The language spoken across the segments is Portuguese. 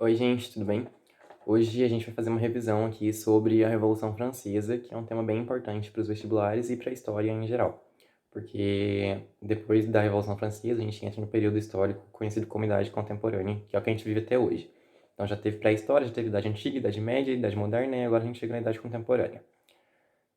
Oi, gente, tudo bem? Hoje a gente vai fazer uma revisão aqui sobre a Revolução Francesa, que é um tema bem importante para os vestibulares e para a história em geral. Porque depois da Revolução Francesa, a gente entra no período histórico conhecido como Idade Contemporânea, que é o que a gente vive até hoje. Então já teve pré-história, já teve Idade Antiga, Idade Média, Idade Moderna e agora a gente chega na Idade Contemporânea.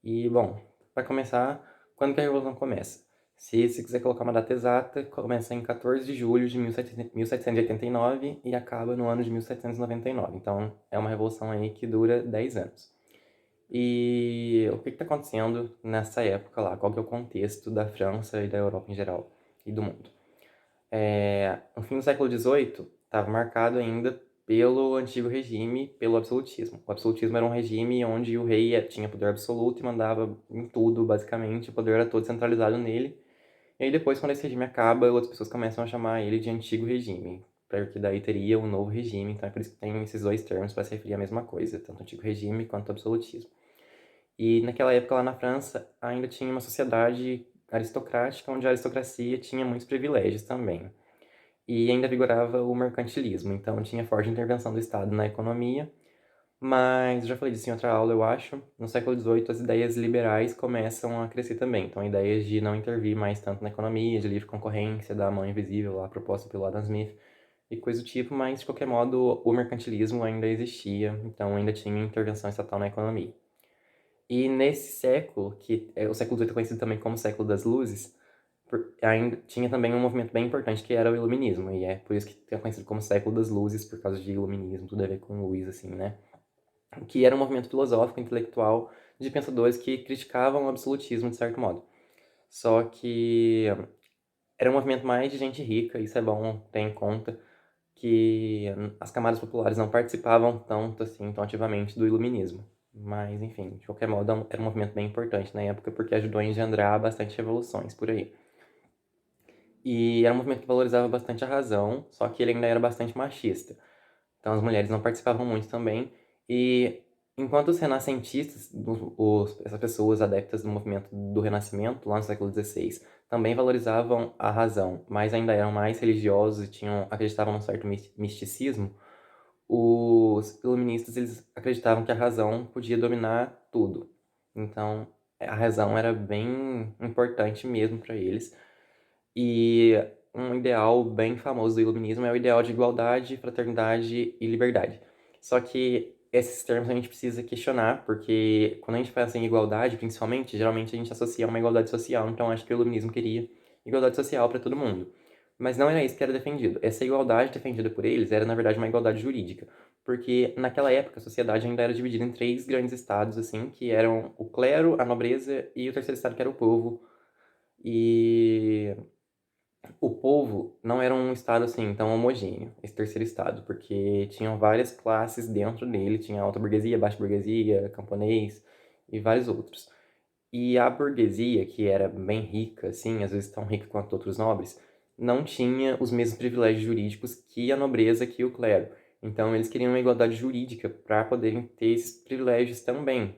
E, bom, para começar, quando que a Revolução começa? Se você quiser colocar uma data exata, começa em 14 de julho de 1789 e acaba no ano de 1799. Então, é uma revolução aí que dura 10 anos. E o que está acontecendo nessa época lá? Qual que é o contexto da França e da Europa em geral e do mundo? No fim do século XVIII, estava marcado ainda pelo antigo regime, pelo absolutismo. O absolutismo era um regime onde o rei tinha poder absoluto e mandava em tudo, basicamente, o poder era todo centralizado nele. E aí depois, quando esse regime acaba, outras pessoas começam a chamar ele de antigo regime, porque daí teria um novo regime, então é por isso que tem esses dois termos para se referir à mesma coisa, tanto antigo regime quanto absolutismo. E naquela época lá na França ainda tinha uma sociedade aristocrática, onde a aristocracia tinha muitos privilégios também. E ainda vigorava o mercantilismo, então tinha forte intervenção do Estado na economia. Mas, já falei disso em outra aula, eu acho, no século XVIII as ideias liberais começam a crescer também. Então, ideias de não intervir mais tanto na economia, de livre concorrência, da mão invisível lá proposta pelo Adam Smith e coisa do tipo, mas de qualquer modo o mercantilismo ainda existia, então ainda tinha intervenção estatal na economia. E nesse século, que é o século XVIII é conhecido também como século das luzes, ainda tinha também um movimento bem importante que era o iluminismo, e é por isso que é conhecido como século das luzes, por causa de iluminismo, tudo a ver com luz, assim, né? Que era um movimento filosófico, intelectual, de pensadores que criticavam o absolutismo, de certo modo. Só que era um movimento mais de gente rica, isso é bom ter em conta, que as camadas populares não participavam tanto assim, tão ativamente do iluminismo. Mas, enfim, de qualquer modo, era um movimento bem importante na época, porque ajudou a engendrar bastante revoluções por aí. E era um movimento que valorizava bastante a razão, só que ele ainda era bastante machista. Então as mulheres não participavam muito também. E enquanto os renascentistas, essas pessoas adeptas do movimento do Renascimento, lá no século XVI, também valorizavam a razão, mas ainda eram mais religiosos e acreditavam num certo misticismo, os iluministas eles acreditavam que a razão podia dominar tudo. Então a razão era bem importante mesmo para eles. E um ideal bem famoso do iluminismo é o ideal de igualdade, fraternidade e liberdade. Só que esses termos a gente precisa questionar, porque quando a gente pensa em igualdade, principalmente, geralmente a gente associa a uma igualdade social, então acho que o iluminismo queria igualdade social para todo mundo. Mas não era isso que era defendido. Essa igualdade defendida por eles era, na verdade, uma igualdade jurídica. Porque naquela época a sociedade ainda era dividida em três grandes estados, assim, que eram o clero, a nobreza e o terceiro estado, que era o povo. E o povo não era um estado assim tão homogêneo, esse terceiro estado, porque tinham várias classes dentro dele, tinha alta burguesia, baixa burguesia, camponês e vários outros. E a burguesia, que era bem rica, assim, às vezes tão rica quanto outros nobres, não tinha os mesmos privilégios jurídicos que a nobreza, que o clero. Então eles queriam uma igualdade jurídica para poderem ter esses privilégios também.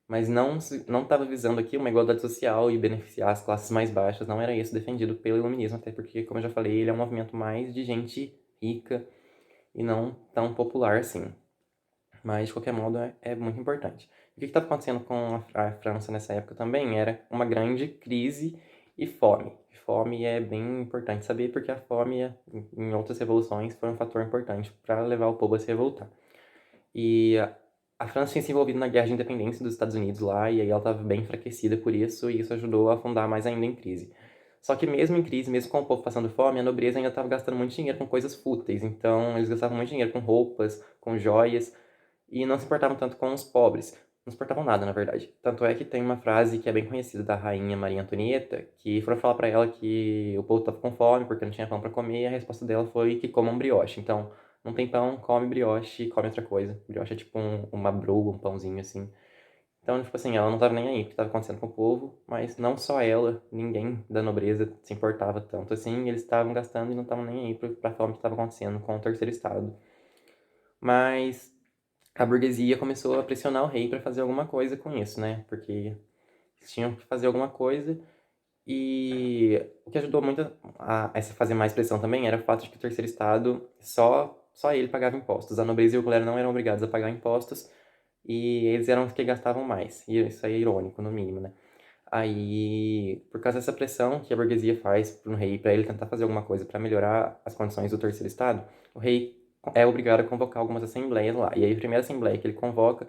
Mas não estava visando aqui uma igualdade social e beneficiar as classes mais baixas, não era isso defendido pelo iluminismo, até porque, como eu já falei, ele é um movimento mais de gente rica e não tão popular assim. Mas, de qualquer modo, é muito importante. O que estava acontecendo com a França nessa época também era uma grande crise e fome. Fome é bem importante saber, porque a fome, em outras revoluções, foi um fator importante para levar o povo a se revoltar. E a França tinha se envolvido na guerra de independência dos Estados Unidos lá, e aí ela estava bem enfraquecida por isso, e isso ajudou a afundar mais ainda em crise. Só que mesmo em crise, mesmo com o povo passando fome, a nobreza ainda estava gastando muito dinheiro com coisas fúteis. Então, eles gastavam muito dinheiro com roupas, com joias, e não se importavam tanto com os pobres. Não se importavam nada, na verdade. Tanto é que tem uma frase que é bem conhecida da rainha Maria Antonieta, que foram falar para ela que o povo estava com fome porque não tinha pão para comer, e a resposta dela foi que comam brioche. Então, não tem pão, come brioche, come outra coisa. Brioche é tipo uma broa, um pãozinho assim. Então, tipo assim, ela não tava nem aí o que estava acontecendo com o povo, mas não só ela, ninguém da nobreza se importava tanto assim, eles estavam gastando e não estavam nem aí pra fome que estava acontecendo com o terceiro estado. Mas a burguesia começou a pressionar o rei para fazer alguma coisa com isso, né? Porque eles tinham que fazer alguma coisa e o que ajudou muito a essa fazer mais pressão também era o fato de que o terceiro estado só só ele pagava impostos. A nobreza e o clero não eram obrigados a pagar impostos e eles eram os que gastavam mais. E isso aí é irônico, no mínimo, né? Aí, por causa dessa pressão que a burguesia faz para o rei, para ele tentar fazer alguma coisa para melhorar as condições do terceiro estado, o rei é obrigado a convocar algumas assembleias lá. E aí a primeira assembleia que ele convoca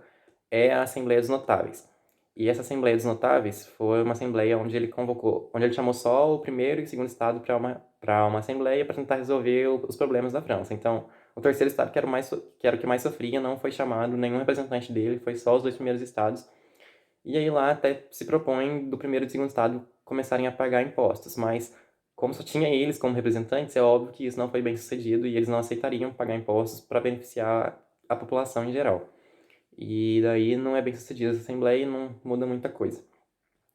é a Assembleia dos Notáveis. E essa Assembleia dos Notáveis foi uma assembleia onde ele convocou, onde ele chamou só o primeiro e o segundo estado para uma assembleia para tentar resolver os problemas da França. Então, o terceiro estado, que era o que mais sofria, não foi chamado nenhum representante dele, foi só os dois primeiros estados. E aí lá até se propõe do primeiro e do segundo estado começarem a pagar impostos, mas como só tinha eles como representantes, é óbvio que isso não foi bem sucedido e eles não aceitariam pagar impostos para beneficiar a população em geral. E daí não é bem sucedida essa assembleia e não muda muita coisa.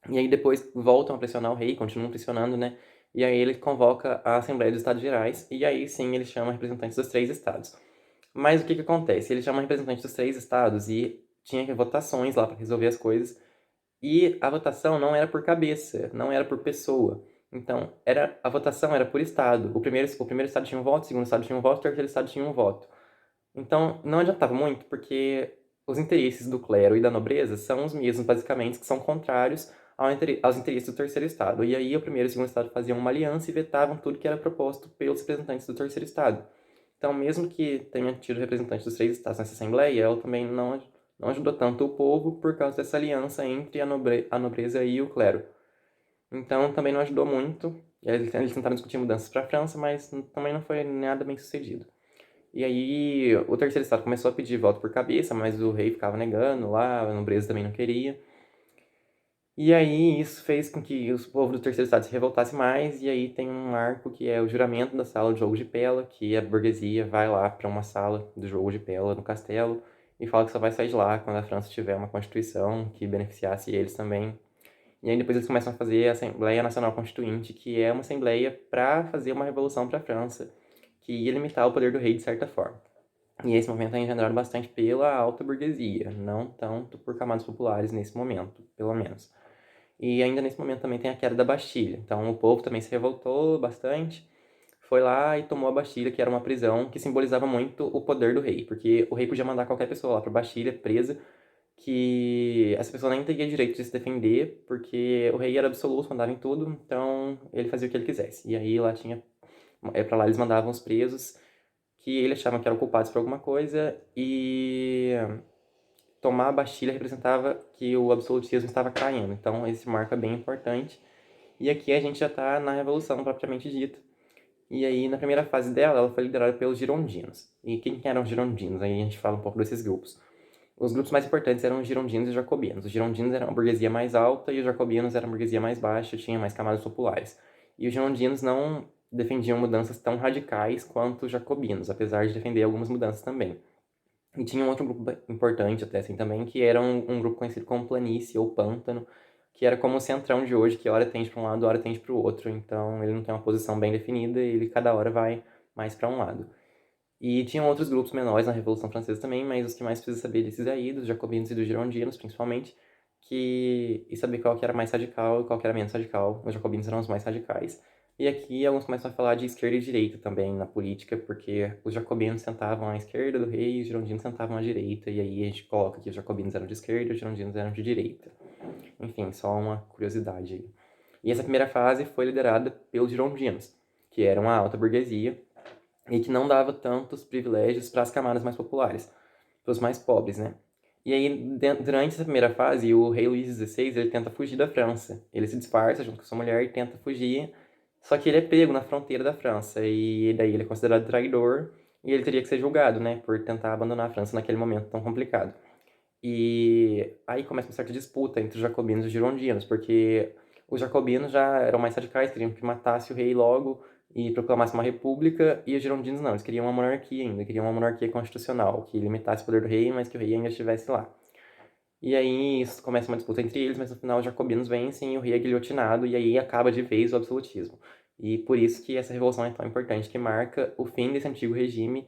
E aí depois voltam a pressionar o rei, continuam pressionando, né? E aí ele convoca a Assembleia dos Estados Gerais e aí sim ele chama representantes dos três estados. Mas o que que acontece? Ele chama representantes dos três estados e tinha votações lá para resolver as coisas. E a votação não era por cabeça, não era por pessoa. Então, a votação era por estado. O primeiro estado tinha um voto, o segundo estado tinha um voto, o terceiro estado tinha um voto. Então, não adiantava muito, porque os interesses do clero e da nobreza são os mesmos, basicamente, que são contrários aos interesses do terceiro estado. E aí, o primeiro e o segundo estado faziam uma aliança e vetavam tudo que era proposto pelos representantes do terceiro estado. Então, mesmo que tenha tido representantes dos três estados nessa assembleia, ela também não ajudou tanto o povo por causa dessa aliança entre a nobreza e o clero. Então, também não ajudou muito. Eles tentaram discutir mudanças para a França, mas também não foi nada bem sucedido. E aí, o terceiro estado começou a pedir voto por cabeça, mas o rei ficava negando lá, a nobreza também não queria. E aí, isso fez com que os povos do terceiro estado se revoltassem mais, e aí tem um marco que é o juramento da sala de jogo de Pella, que a burguesia vai lá para uma sala do jogo de Pella no castelo e fala que só vai sair de lá quando a França tiver uma constituição que beneficiasse eles também. E aí depois eles começam a fazer a Assembleia Nacional Constituinte, que é uma assembleia para fazer uma revolução para a França, que ia limitar o poder do rei de certa forma. E esse movimento é engendrado bastante pela alta burguesia, não tanto por camadas populares nesse momento, pelo menos. E ainda nesse momento também tem a queda da Bastilha. Então o povo também se revoltou bastante, foi lá e tomou a Bastilha, que era uma prisão que simbolizava muito o poder do rei, porque o rei podia mandar qualquer pessoa lá para Bastilha presa, que essa pessoa nem teria direito de se defender, porque o rei era absoluto, mandava em tudo, então ele fazia o que ele quisesse. E aí lá tinha, para lá eles mandavam os presos que eles achavam que eram culpados por alguma coisa e tomar a Bastilha representava que o absolutismo estava caindo. Então esse marco é bem importante. E aqui a gente já está na Revolução propriamente dita. E aí, na primeira fase dela, ela foi liderada pelos girondinos. E quem eram os girondinos? Aí a gente fala um pouco desses grupos. Os grupos mais importantes eram os girondinos e os jacobinos. Os girondinos eram a burguesia mais alta e os jacobinos eram a burguesia mais baixa, tinha mais camadas populares. E os girondinos não defendiam mudanças tão radicais quanto os jacobinos, apesar de defender algumas mudanças também. E tinha um outro grupo importante até assim também, que era um grupo conhecido como planície ou pântano, que era como o centrão de hoje, que hora tende para um lado, hora tende para o outro. Então ele não tem uma posição bem definida, ele cada hora vai mais para um lado. E tinham outros grupos menores na Revolução Francesa também, mas os que mais precisa saber desses aí, dos jacobinos e dos girondinos, principalmente, e saber qual que era mais radical e qual que era menos radical. Os jacobinos eram os mais radicais. E aqui alguns começam a falar de esquerda e direita também na política, porque os jacobinos sentavam à esquerda do rei e os girondinos sentavam à direita, e aí a gente coloca que os jacobinos eram de esquerda e os girondinos eram de direita. Enfim, só uma curiosidade aí. E essa primeira fase foi liderada pelos girondinos, que eram a alta burguesia, e que não dava tantos privilégios para as camadas mais populares, para os mais pobres, né? E aí, durante essa primeira fase, o rei Luís XVI ele tenta fugir da França. Ele se disfarça junto com sua mulher e tenta fugir, só que ele é pego na fronteira da França, e daí ele é considerado traidor, e ele teria que ser julgado, né, por tentar abandonar a França naquele momento tão complicado. E aí começa uma certa disputa entre os jacobinos e os girondinos, porque os jacobinos já eram mais radicais, queriam que matasse o rei logo e proclamasse uma república, e os girondinos não, eles queriam uma monarquia ainda, queriam uma monarquia constitucional, que limitasse o poder do rei, mas que o rei ainda estivesse lá. E aí isso começa uma disputa entre eles, mas no final os jacobinos vencem e o rei é guilhotinado, e aí acaba de vez o absolutismo. E por isso que essa revolução é tão importante, que marca o fim desse antigo regime,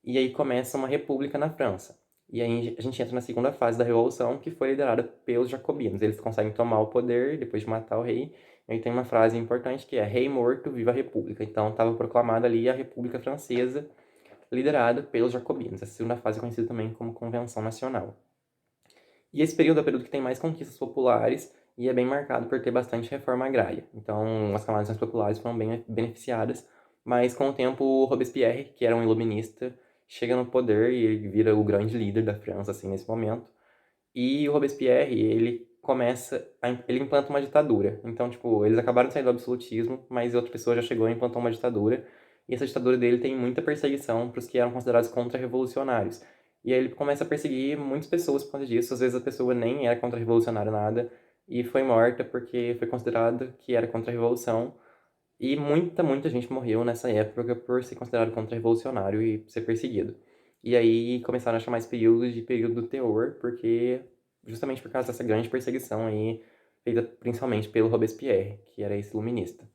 e aí começa uma república na França. E aí a gente entra na segunda fase da revolução, que foi liderada pelos jacobinos. Eles conseguem tomar o poder depois de matar o rei. E aí tem uma frase importante que é: rei morto, viva a república. Então estava proclamada ali a República Francesa, liderada pelos jacobinos. Essa segunda fase é conhecida também como Convenção Nacional. E esse período é o período que tem mais conquistas populares e é bem marcado por ter bastante reforma agrária. Então, as camadas mais populares foram bem beneficiadas, mas com o tempo, o Robespierre, que era um iluminista, chega no poder e ele vira o grande líder da França, assim, nesse momento. E o Robespierre, ele implanta uma ditadura. Então, tipo, eles acabaram de sair do absolutismo, mas outra pessoa já chegou e implantou uma ditadura. E essa ditadura dele tem muita perseguição para os que eram considerados contra-revolucionários. E aí ele começa a perseguir muitas pessoas por conta disso. Às vezes a pessoa nem era contra-revolucionária nada e foi morta porque foi considerada que era contra-revolução. E muita gente morreu nessa época por ser considerado contra-revolucionário e ser perseguido. E aí começaram a chamar esse período de período do terror, porque justamente por causa dessa grande perseguição aí, feita principalmente pelo Robespierre, que era esse iluminista.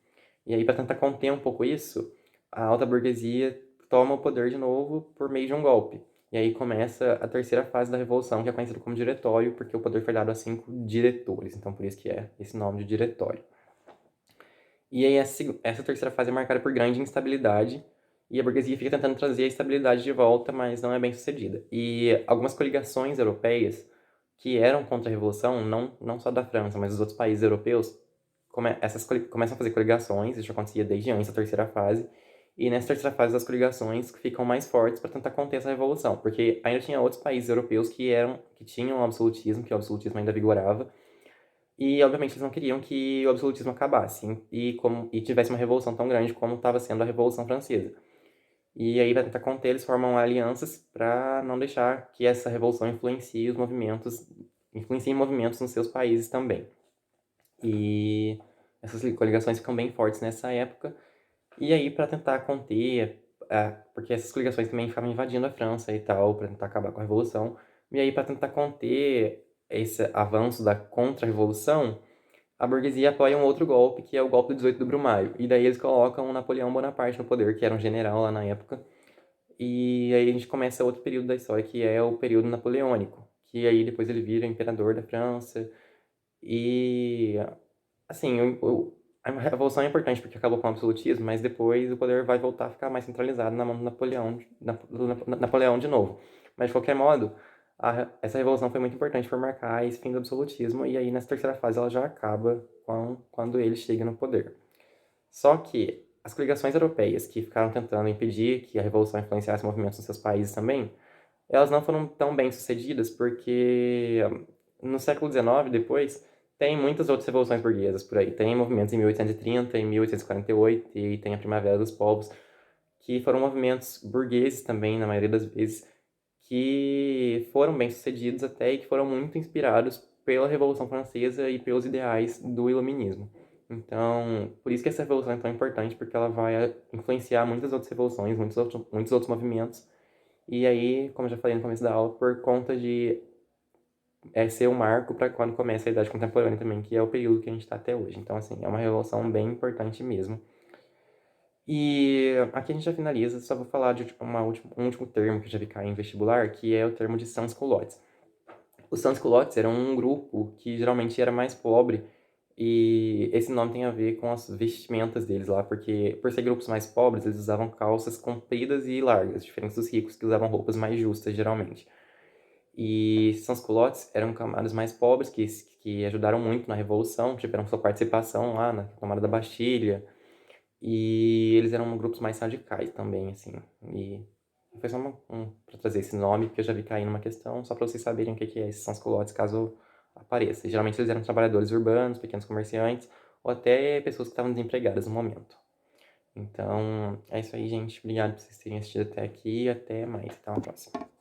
E aí, para tentar conter um pouco isso, a alta burguesia toma o poder de novo por meio de um golpe. E aí começa a terceira fase da Revolução, que é conhecida como Diretório, porque o poder foi dado a 5 diretores, então por isso que é esse nome de Diretório. E aí essa terceira fase é marcada por grande instabilidade, e a burguesia fica tentando trazer a estabilidade de volta, mas não é bem sucedida. E algumas coligações europeias que eram contra a Revolução, não só da França, mas dos outros países europeus, começam a fazer coligações, isso já acontecia desde antes da terceira fase, e nessa terceira fase as coligações ficam mais fortes para tentar conter essa revolução, porque ainda tinha outros países europeus que tinham o absolutismo, que o absolutismo ainda vigorava, e, obviamente, eles não queriam que o absolutismo acabasse e tivesse uma revolução tão grande como estava sendo a Revolução Francesa. E aí, para tentar conter, eles formam alianças para não deixar que essa revolução influencie movimentos nos seus países também. E essas coligações ficam bem fortes nessa época. E aí, para tentar conter, porque essas coligações também ficavam invadindo a França e tal, para tentar acabar com a revolução. E aí, para tentar conter esse avanço da contra-revolução, a burguesia apoia um outro golpe, que é o golpe do 18 de Brumário. E daí eles colocam o Napoleão Bonaparte no poder, que era um general lá na época. E aí a gente começa outro período da história, que é o período napoleônico. Que aí depois ele vira imperador da França. E, assim, a revolução é importante porque acabou com o absolutismo, mas depois o poder vai voltar a ficar mais centralizado na mão do Napoleão de novo. Mas, de qualquer modo, essa revolução foi muito importante para marcar esse fim do absolutismo, e aí nessa terceira fase ela já acaba quando ele chega no poder. Só que as coligações europeias que ficaram tentando impedir que a revolução influenciasse movimentos nos seus países também, elas não foram tão bem sucedidas porque no século XIX, depois, tem muitas outras revoluções burguesas por aí. Tem movimentos em 1830, em 1848 e tem a Primavera dos Povos, que foram movimentos burgueses também, na maioria das vezes, que foram bem sucedidos até e que foram muito inspirados pela Revolução Francesa e pelos ideais do Iluminismo. Então, por isso que essa revolução é tão importante, porque ela vai influenciar muitas outras revoluções, muitos outros movimentos. E aí, como eu já falei no começo da aula, por conta de ser um marco para quando começa a Idade Contemporânea também, que é o período que a gente está até hoje. Então, assim, é uma revolução bem importante mesmo. E aqui a gente já finaliza, só vou falar de um último termo que eu já vi cair em vestibular, que é o termo de sans-culottes. Os sans-culottes eram um grupo que geralmente era mais pobre, e esse nome tem a ver com as vestimentas deles lá, porque por ser grupos mais pobres, eles usavam calças compridas e largas, diferentes dos ricos que usavam roupas mais justas geralmente. E sans-culottes eram camadas mais pobres que ajudaram muito na Revolução, tiveram sua participação lá na tomada da Bastilha, e eles eram grupos mais radicais também, assim. E foi só pra trazer esse nome, porque eu já vi cair numa questão, só pra vocês saberem o que é esses sans-culottes, caso apareça. E, geralmente eles eram trabalhadores urbanos, pequenos comerciantes, ou até pessoas que estavam desempregadas no momento. Então, é isso aí, gente. Obrigado por vocês terem assistido até aqui e até mais. Até uma próxima.